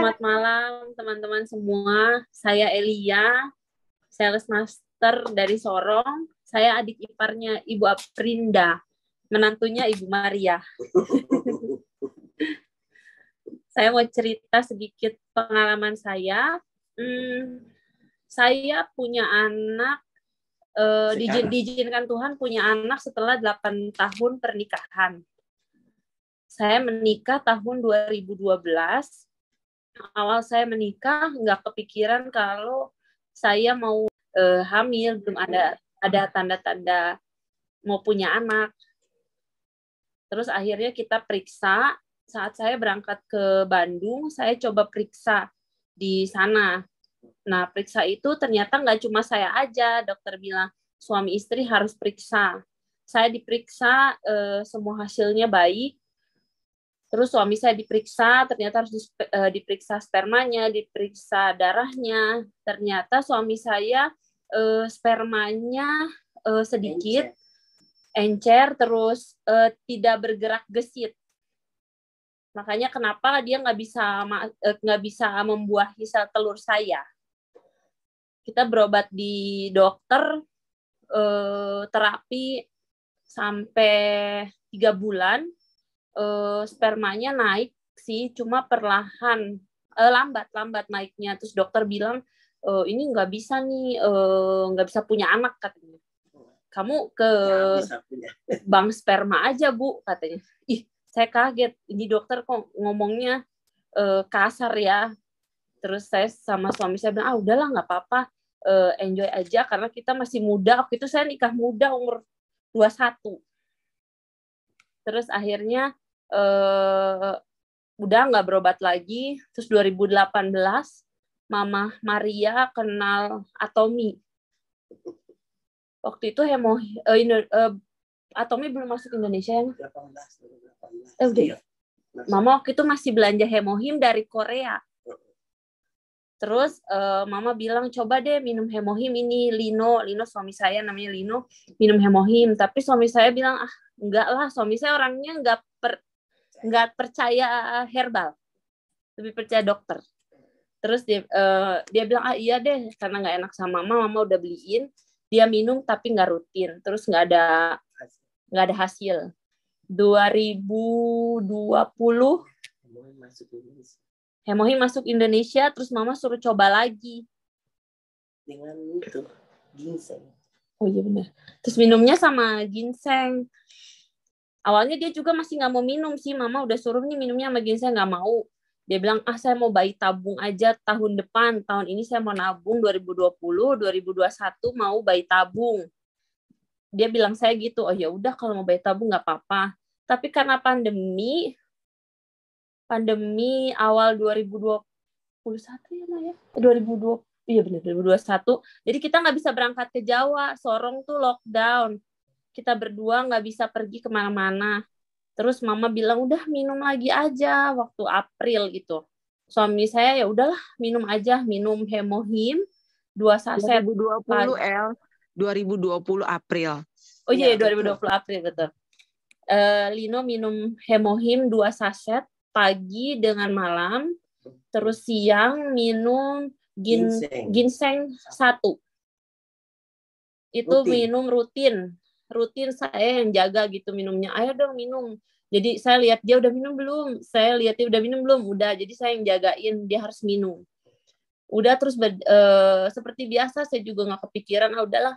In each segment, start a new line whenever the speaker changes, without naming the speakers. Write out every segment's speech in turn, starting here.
Selamat malam teman-teman semua. Saya Elia, sales master dari Sorong. Saya adik iparnya Ibu Aprinda, menantunya Ibu Maria. Saya mau cerita sedikit pengalaman saya. Saya punya anak, diizinkan Tuhan punya anak setelah 8 tahun pernikahan. Saya menikah tahun 2012. Awal saya menikah nggak kepikiran kalau saya mau hamil, belum ada tanda-tanda mau punya anak. Terus akhirnya kita periksa. Saat saya berangkat ke Bandung, saya coba periksa di sana. Nah, periksa itu ternyata nggak cuma saya aja. Dokter bilang suami istri harus periksa. Saya diperiksa, semua hasilnya baik. Terus suami saya diperiksa, ternyata harus diperiksa spermanya, diperiksa darahnya. Ternyata suami saya spermanya sedikit, encer, terus tidak bergerak gesit. Makanya kenapa dia nggak bisa membuahi sel telur saya. Kita berobat di dokter, terapi sampai 3 bulan. Spermanya naik sih, cuma perlahan, lambat naiknya. Terus dokter bilang ini nggak bisa nih, nggak bisa punya anak katanya. Kamu ke bank sperma aja Bu katanya. Ih, saya kaget, ini dokter kok ngomongnya kasar ya. Terus saya sama suami saya bilang udahlah nggak apa-apa, enjoy aja karena kita masih muda. Waktu itu saya nikah muda umur 21. Terus akhirnya udah nggak berobat lagi. Terus 2018 Mama Maria kenal Atomi. Waktu itu Atomi belum masuk Indonesia ya? 18. Udah. Mama waktu itu masih belanja Hemohim dari Korea. Terus Mama bilang coba deh minum Hemohim ini. Lino suami saya namanya Lino, minum Hemohim. Tapi suami saya bilang enggak lah, suami saya orangnya nggak percaya herbal, lebih percaya dokter. Terus dia bilang iya deh, karena nggak enak sama mama udah beliin, dia minum tapi nggak rutin, terus nggak ada hasil. 2020 Hemohim masuk Indonesia, terus mama suruh coba lagi dengan itu ginseng. Oh iya benar. Terus minumnya sama ginseng. Awalnya dia juga masih nggak mau minum sih, mama udah suruh nih minumnya sama ginseng, nggak mau. Dia bilang saya mau bayi tabung aja tahun depan, tahun ini saya mau nabung 2020, 2021 mau bayi tabung. Dia bilang saya gitu, oh ya udah kalau mau bayi tabung nggak apa-apa. Tapi karena pandemi awal 2021 ya Maya, 2020 iya benar 2021. Jadi kita nggak bisa berangkat ke Jawa, Sorong tuh lockdown. Kita berdua nggak bisa pergi kemana-mana. Terus mama bilang udah minum lagi aja waktu April gitu. Suami saya ya udahlah minum aja, minum Hemohim 2 saset
2020 2020 April.
Oh iya, 2020 April betul. Lino minum Hemohim 2 saset pagi dengan malam. Terus siang minum ginseng 1. Itu minum rutin saya yang jaga gitu minumnya. Ayo dong minum. Jadi saya lihat dia udah minum belum? Saya lihat dia udah minum belum? Udah. Jadi saya yang jagain dia harus minum. Udah terus seperti biasa saya juga nggak kepikiran. Udahlah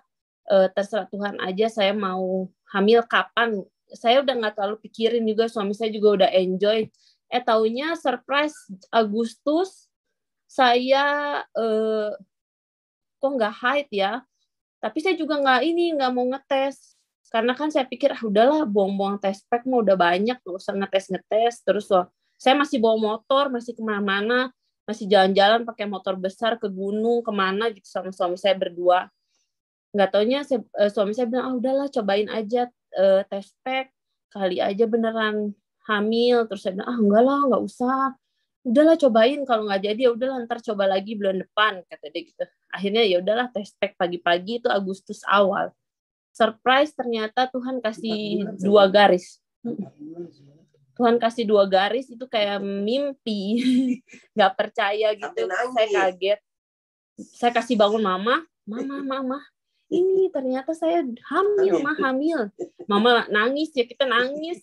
terserah Tuhan aja saya mau hamil kapan. Saya udah nggak terlalu pikirin juga. Suami saya juga udah enjoy. Taunya surprise Agustus saya kok nggak haid ya. Tapi saya juga nggak mau ngetes. Karena kan saya pikir udahlah buang-buang test pack mau udah banyak, nggak usah ngetes. Terus saya masih bawa motor, masih kemana-mana, masih jalan-jalan pakai motor besar ke gunung, kemana gitu sama suami saya berdua. Nggak taunya suami saya bilang udahlah cobain aja test pack, kali aja beneran hamil. Terus saya bilang enggak lah, nggak usah. Udahlah cobain, kalau nggak jadi ya udahlah ntar coba lagi bulan depan kata dia gitu. Akhirnya ya udahlah test pack pagi-pagi itu Agustus awal. Surprise ternyata Tuhan kasih 2 garis. Tuhan kasih 2 garis itu kayak mimpi. Nggak percaya gitu. Saya kaget. Saya kasih bangun mama. Mama. Ini ternyata saya hamil. Mama nangis ya, kita nangis.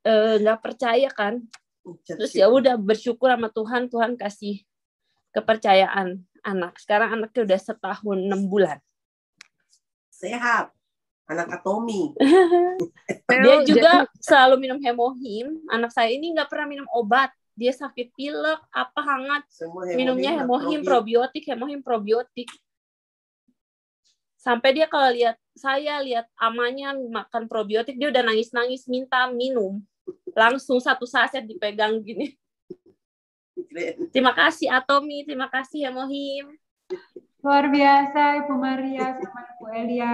Nggak percaya kan. Terus ya udah bersyukur sama Tuhan. Tuhan kasih kepercayaan anak. Sekarang anaknya udah 1 tahun 6 bulan.
Sehat. Anak Atomi.
Dia juga selalu minum hemohim. Anak saya ini nggak pernah minum obat. Dia sakit pilek, apa hangat. Minumnya hemohim probiotik. Sampai dia kalau lihat amanya makan probiotik, dia udah nangis-nangis minta minum. Langsung 1 saset dipegang gini. Terima kasih Atomi, terima kasih hemohim.
Luar biasa Ibu Maria sama Ibu Elia.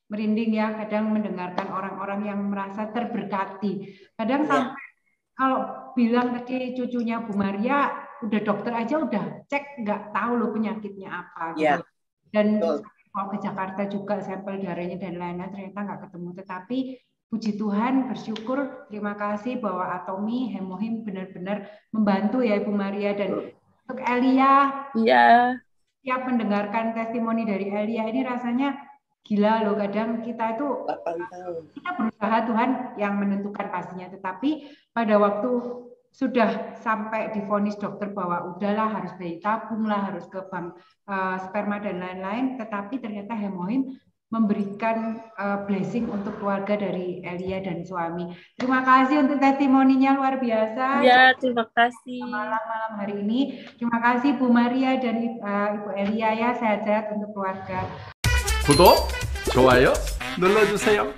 Merinding ya kadang mendengarkan orang-orang yang merasa terberkati. Kadang sampai kalau bilang tadi cucunya Bu Maria, udah dokter aja udah cek nggak tahu loh penyakitnya apa. Gitu. Dan kalau ke Jakarta juga sampel darahnya dan lain-lain ternyata nggak ketemu. Tetapi puji Tuhan, bersyukur, terima kasih bahwa Atomi Hemohim benar-benar membantu ya Ibu Maria. Dan untuk Elia, siap mendengarkan testimoni dari Elia ini rasanya gila loh. Kadang kita itu kita berusaha, Tuhan yang menentukan pastinya, tetapi pada waktu sudah sampai divonis dokter bahwa udahlah harus bayi tabung lah, harus ke bank sperma dan lain-lain, tetapi ternyata Hemohim memberikan blessing untuk keluarga dari Elia dan suami. Terima kasih untuk testimoninya, luar biasa.
Ya, terima kasih.
Malam hari ini. Terima kasih Bu Maria dan Ibu Elia ya, sehat-sehat untuk keluarga.
구독, 좋아요 눌러주세요.